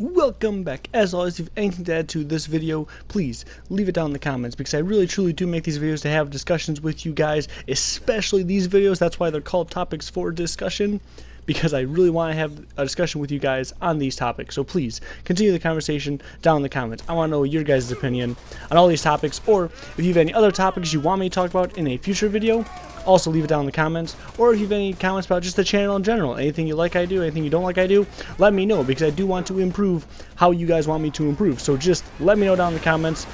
Welcome back. As always, if you have anything to add to this video, please leave it down in the comments, because I really truly do make these videos to have discussions with you guys, especially these videos. That's why they're called topics for discussion, because I really want to have a discussion with you guys on these topics. So please continue the conversation down in the comments. I want to know your guys' opinion on all these topics, or if you have any other topics you want me to talk about in a future video, also leave it down in the comments. Or if you have any comments about just the channel in general, anything you like I do, anything you don't like I do, let me know, because I do want to improve how you guys want me to improve. So just let me know down in the comments.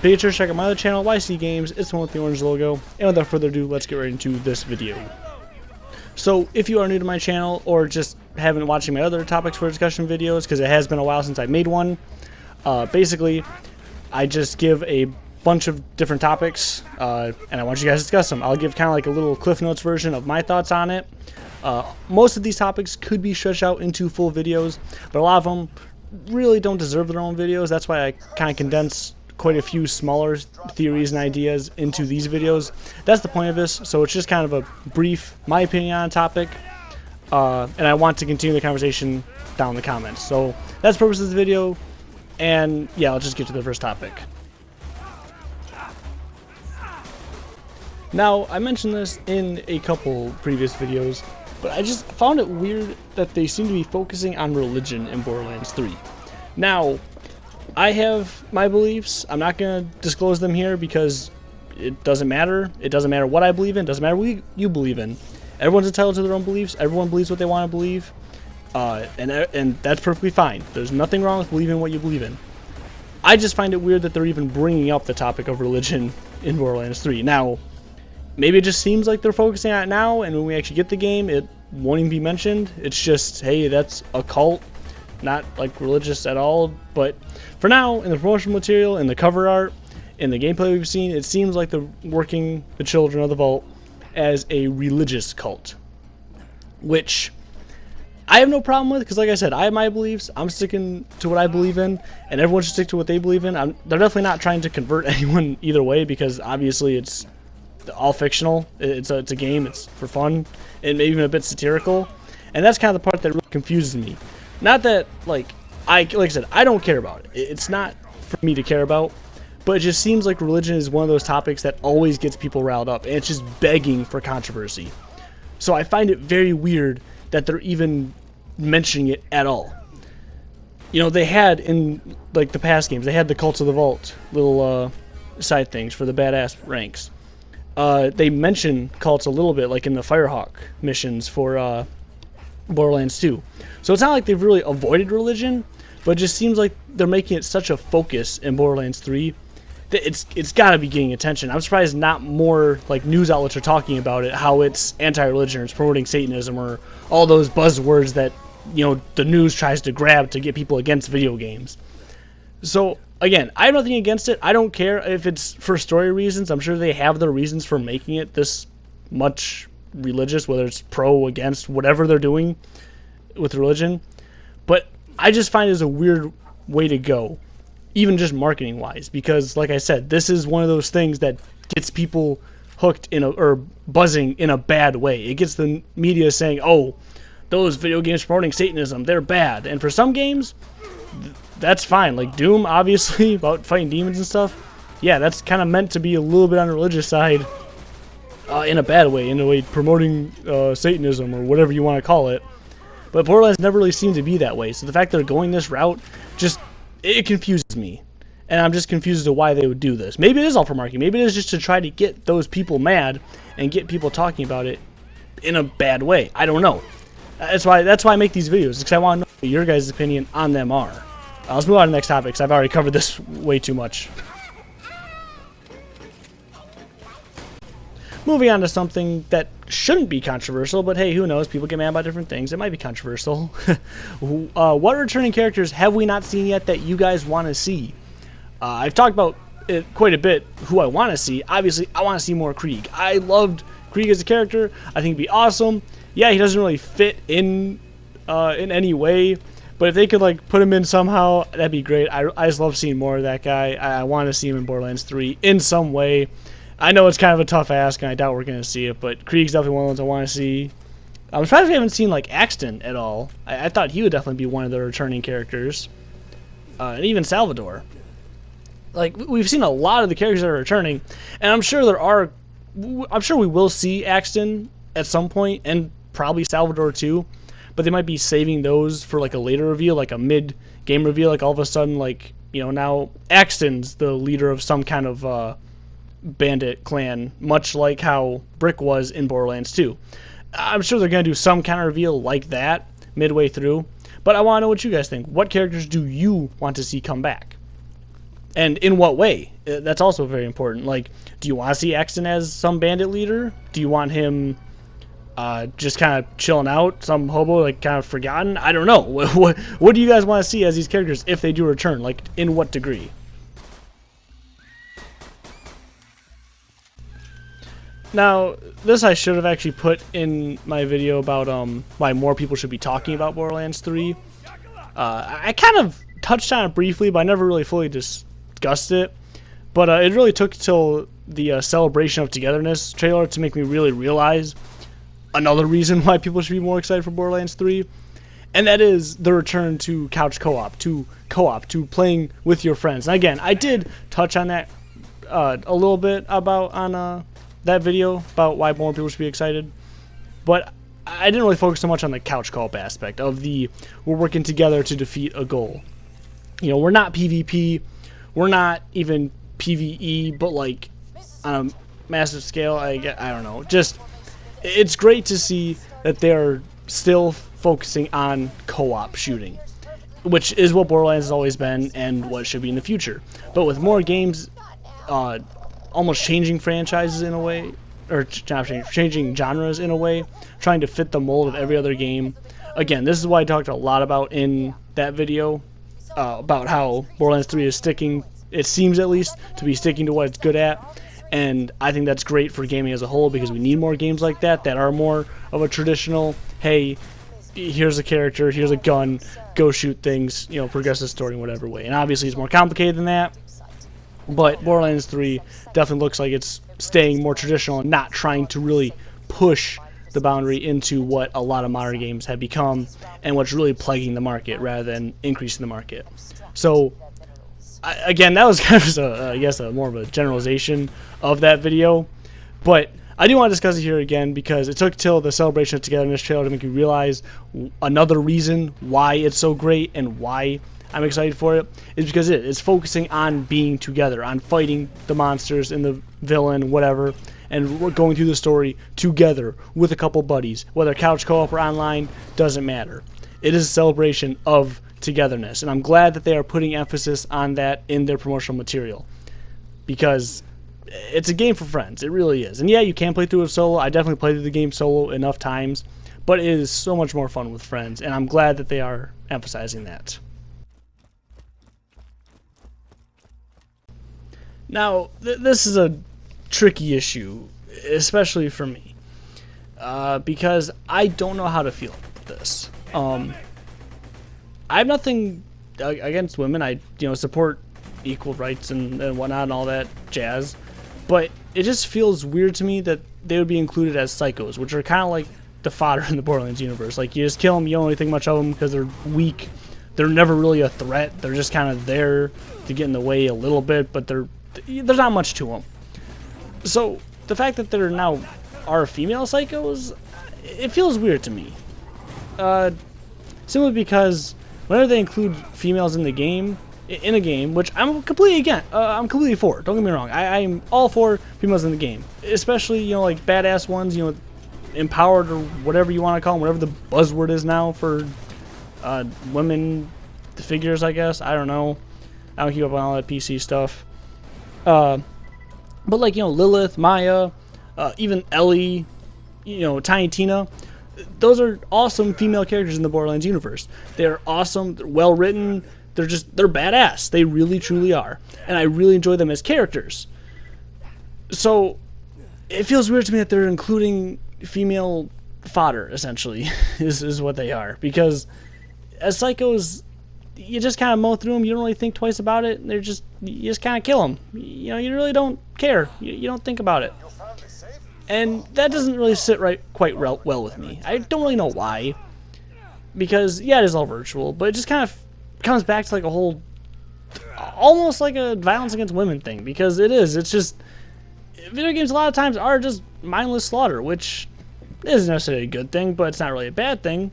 Be sure to check out my other channel, YC Games. It's the one with the orange logo. And without further ado, let's get right into this video. So if you are new to my channel, or just haven't been watching my other topics for discussion videos, because it has been a while since I made one, basically I just give a bunch of different topics, and I want you guys to discuss them. I'll give kind of like a little Cliff Notes version of my thoughts on it. Most of these topics could be stretched out into full videos, but a lot of them really don't deserve their own videos. That's why I kind of condense quite a few smaller theories and ideas into these videos. That's the point of this. So it's just kind of a brief, my opinion on a topic, and I want to continue the conversation down in the comments. So that's the purpose of this video, and yeah, I'll just get to the first topic. Now, I mentioned this in a couple previous videos, but I just found it weird that they seem to be focusing on religion in Borderlands 3. Now, I have my beliefs. I'm not going to disclose them here because it doesn't matter. It doesn't matter what I believe in. It doesn't matter what you believe in. Everyone's entitled to their own beliefs. Everyone believes what they want to believe, and that's perfectly fine. There's nothing wrong with believing what you believe in. I just find it weird that they're even bringing up the topic of religion in Borderlands 3. Now, maybe it just seems like they're focusing on it now, and when we actually get the game, it won't even be mentioned. It's just, hey, that's a cult, not like religious at all. But for now, in the promotional material, in the cover art, in the gameplay we've seen, it seems like they're working the Children of the Vault as a religious cult, which I have no problem with, because like I said, I have my beliefs. I'm sticking to what I believe in, and everyone should stick to what they believe in. They're definitely not trying to convert anyone either way, because obviously it's all fictional. It's a game. It's for fun, and maybe even a bit satirical, and that's kind of the part that really confuses me. Not that like I said, I don't care about it. It's not for me to care about, but it just seems like religion is one of those topics that always gets people riled up, and it's just begging for controversy. So I find it very weird that they're even mentioning it at all. You know, they had in like the past games, they had the Cults of the Vault little side things for the badass ranks. They mention cults a little bit, like in the Firehawk missions for Borderlands 2. So it's not like they've really avoided religion, but it just seems like they're making it such a focus in Borderlands 3 that it's got to be getting attention. I'm surprised not more like news outlets are talking about it, how it's anti-religion, or it's promoting Satanism, or all those buzzwords that, you know, the news tries to grab to get people against video games. So again, I have nothing against it. I don't care if it's for story reasons. I'm sure they have their reasons for making it this much religious, whether it's pro, against, whatever they're doing with religion. But I just find it as a weird way to go, even just marketing wise, because like I said, this is one of those things that gets people hooked or buzzing in a bad way. It gets the media saying, oh, those video games promoting Satanism, they're bad. And for some games, that's fine. Like Doom, obviously, about fighting demons and stuff. Yeah, that's kind of meant to be a little bit on the religious side, in a bad way, in a way promoting Satanism or whatever you want to call it. But Borderlands never really seemed to be that way. So the fact they're going this route, just, it confuses me. And I'm just confused as to why they would do this. Maybe it is all for marketing. Maybe it is just to try to get those people mad and get people talking about it in a bad way. I don't know. That's why I make these videos, because I want to know what your guys' opinion on them are. Let's move on to the next topic, because I've already covered this way too much. Moving on to something that shouldn't be controversial, but hey, who knows? People get mad about different things. It might be controversial. What returning characters have we not seen yet that you guys want to see? I've talked about it quite a bit, who I want to see. Obviously, I want to see more Krieg. I loved Krieg as a character. I think he'd be awesome. Yeah, he doesn't really fit in any way, but if they could like put him in somehow, that'd be great. I just love seeing more of that guy. I want to see him in Borderlands 3 in some way. I know it's kind of a tough ask, and I doubt we're going to see it, but Krieg's definitely one of the ones I want to see. I'm surprised we haven't seen like Axton at all. I thought he would definitely be one of the returning characters, and even Salvador. Like, we've seen a lot of the characters that are returning, and I'm sure I'm sure we will see Axton at some point, and probably Salvador too, but they might be saving those for like a later reveal, like a mid-game reveal, like all of a sudden, like, you know, now Axton's the leader of some kind of bandit clan, much like how Brick was in Borderlands 2. I'm sure they're going to do some kind of reveal like that midway through, but I want to know what you guys think. What characters do you want to see come back? And in what way? That's also very important. Like, do you want to see Axton as some bandit leader? Do you want him just kind of chilling out, some hobo, like kind of forgotten? I don't know. What do you guys want to see as these characters if they do return? Like, in what degree? Now, this I should have actually put in my video about why more people should be talking about Borderlands 3. I kind of touched on it briefly, but I never really fully discussed it. But it really took till the Celebration of Togetherness trailer to make me really realize another reason why people should be more excited for Borderlands 3. And that is the return to couch co-op, to playing with your friends. And again, I did touch on that a little bit about on that video about why more people should be excited, but I didn't really focus so much on the couch co-op aspect of the we're working together to defeat a goal. You know, we're not PvP, we're not even PvE, but like on a massive scale. I don't know. Just, it's great to see that they're still focusing on co-op shooting, which is what Borderlands has always been and what it should be in the future. But with more games almost changing franchises in a way, or changing genres in a way, trying to fit the mold of every other game. Again, this is why I talked a lot about in that video, about how Borderlands 3 is sticking, it seems at least, to be sticking to what it's good at. And I think that's great for gaming as a whole, because we need more games like that are more of a traditional, hey, here's a character, here's a gun, go shoot things, you know, progress the story in whatever way. And obviously it's more complicated than that, but Borderlands 3 definitely looks like it's staying more traditional and not trying to really push the boundary into what a lot of modern games have become and what's really plaguing the market rather than increasing the market. So, again, that was kind of, I guess, more of a generalization of that video. But I do want to discuss it here again because it took till the Celebration of Togetherness trailer to make you realize another reason why it's so great and why I'm excited for it is because it's focusing on being together, on fighting the monsters and the villain, whatever, and we're going through the story together with a couple buddies. Whether couch co-op or online, doesn't matter. It is a celebration of togetherness, and I'm glad that they are putting emphasis on that in their promotional material because it's a game for friends. It really is. And yeah, you can play through it solo. I definitely played through the game solo enough times, but it is so much more fun with friends, and I'm glad that they are emphasizing that. Now, this is a tricky issue, especially for me, because I don't know how to feel about this. I have nothing against women. I support equal rights and whatnot and all that jazz, but it just feels weird to me that they would be included as psychos, which are kind of like the fodder in the Borderlands universe. Like, you just kill them, you don't really think much of them because they're weak. They're never really a threat. They're just kind of there to get in the way a little bit, but there's not much to them. So the fact that there now are female psychos, it feels weird to me. Simply because whenever they include females in the game, in a game, which I'm completely I'm completely for. Don't get me wrong. I'm all for females in the game, especially like badass ones, empowered or whatever you want to call them, whatever the buzzword is now for women figures. I guess I don't know. I don't keep up on all that PC stuff. But like, Lilith, Maya, even Ellie, Tiny Tina, those are awesome female characters in the Borderlands universe. They're awesome, they're well written, they're badass. They really truly are. And I really enjoy them as characters. So it feels weird to me that they're including female fodder, essentially, is what they are. Because as psychos, you just kind of mow through them. You don't really think twice about it. You just kind of kill them. You really don't care. You don't think about it. And that doesn't really sit quite well with me. I don't really know why. Because, yeah, it is all virtual, but it just kind of comes back to like a whole, almost like a violence against women thing. Because it is. It's just, video games a lot of times are just mindless slaughter, which isn't necessarily a good thing, but it's not really a bad thing.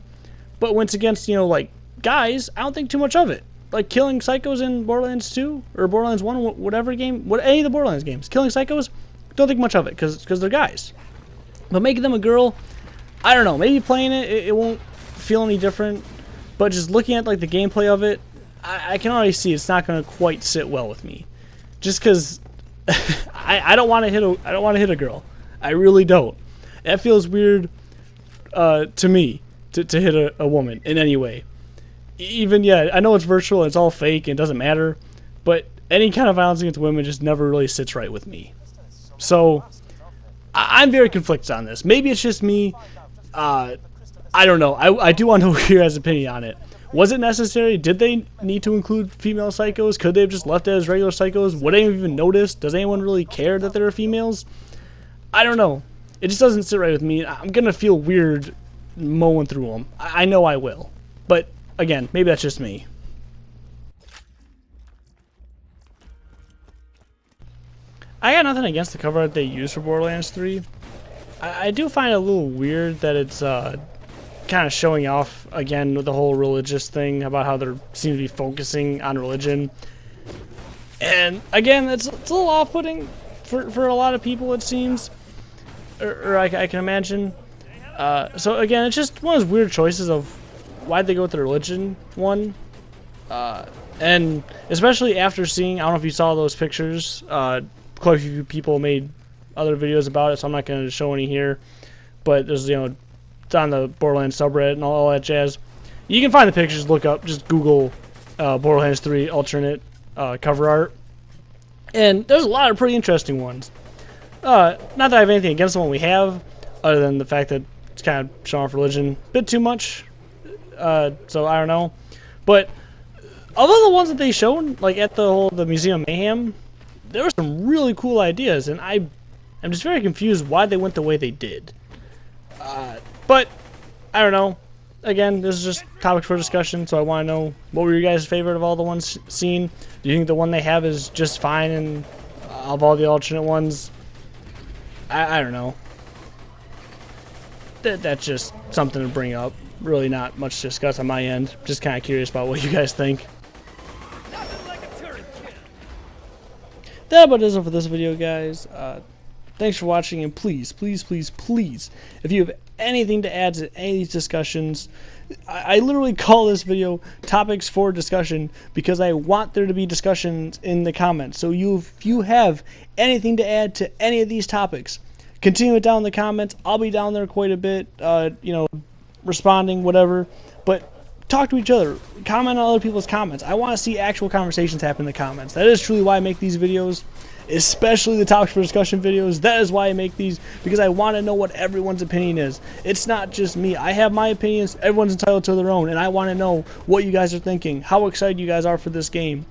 But when it's against, you know, like, guys, I don't think too much of it. Like killing psychos in Borderlands 2 or Borderlands 1, whatever game, any of the Borderlands games, killing psychos, don't think much of it because they're guys. But making them a girl, I don't know. Maybe playing it won't feel any different. But just looking at like the gameplay of it, I can already see it's not going to quite sit well with me. Just because I don't want to hit a girl. I really don't. That feels weird to me to hit a woman in any way. Even, yeah, I know it's virtual, it's all fake, and it doesn't matter, but any kind of violence against women just never really sits right with me. So, I'm very conflicted on this. Maybe it's just me. I don't know. I do want to know your guys' opinion on it. Was it necessary? Did they need to include female psychos? Could they have just left it as regular psychos? Would anyone even notice? Does anyone really care that there are females? I don't know. It just doesn't sit right with me. I'm going to feel weird mowing through them. I know I will. But again, maybe that's just me. I got nothing against the cover art they used for Borderlands 3. I do find it a little weird that it's kind of showing off again with the whole religious thing about how they seem to be focusing on religion. And again, it's a little off-putting for a lot of people, it seems. Or I can imagine. So again, it's just one of those weird choices of why'd they go with the religion one? And especially after seeing, I don't know if you saw those pictures, quite a few people made other videos about it, so I'm not going to show any here. But there's, you know, it's on the Borderlands subreddit and all that jazz. You can find the pictures, look up, just Google Borderlands 3 alternate cover art. And there's a lot of pretty interesting ones. Not that I have anything against the one we have, other than the fact that it's kind of showing off religion a bit too much. So I don't know, but other the ones that they showed, like at the Museum of Mayhem, there were some really cool ideas, and I'm just very confused why they went the way they did. But I don't know. Again, this is just topics for discussion, so I want to know what were your guys' favorite of all the ones seen. Do you think the one they have is just fine, and of all the alternate ones, I don't know. That's just something to bring up. Really not much to discuss on my end. Just kind of curious about what you guys think. That about does it for this video, guys. Thanks for watching, and please, if you have anything to add to any of these discussions, I literally call this video topics for discussion because I want there to be discussions in the comments. So if you have anything to add to any of these topics, continue it down in the comments. I'll be down there quite a bit, you know, responding, whatever. But talk to each other. Comment on other people's comments. I want to see actual conversations happen in the comments. That is truly why I make these videos, especially the topics for discussion videos. That is why I make these, because I want to know what everyone's opinion is. It's not just me. I have my opinions. Everyone's entitled to their own, and I want to know what you guys are thinking, how excited you guys are for this game.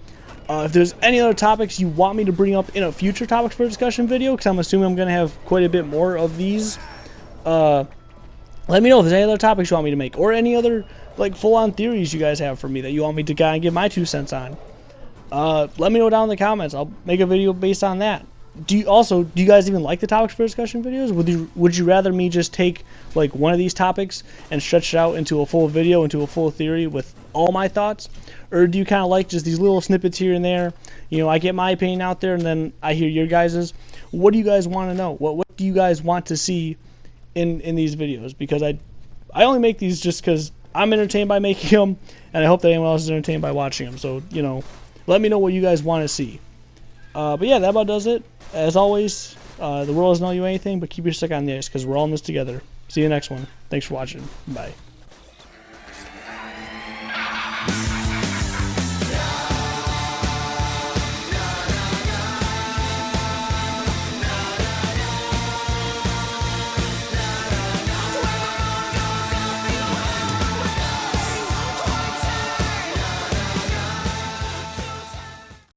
If there's any other topics you want me to bring up in a future topics for discussion video, because I'm assuming I'm going to have quite a bit more of these, let me know if there's any other topics you want me to make, or any other like full-on theories you guys have for me that you want me to kind of give my 2 cents on. Let me know down in the comments. I'll make a video based on that. Do you guys even like the topics for discussion videos? Would you rather me just take like one of these topics and stretch it out into a full video, into a full theory with all my thoughts? Or do you kind of like just these little snippets here and there? You know, I get my opinion out there and then I hear your guys's. What do you guys want to know? What do you guys want to see in these videos? Because I only make these just because I'm entertained by making them, and I hope that anyone else is entertained by watching them. So, you know, let me know what you guys want to see. But yeah, that about does it. As always, the world doesn't owe you anything, but keep your stick on the ice, because we're all in this together. See you next one. Thanks for watching. Bye.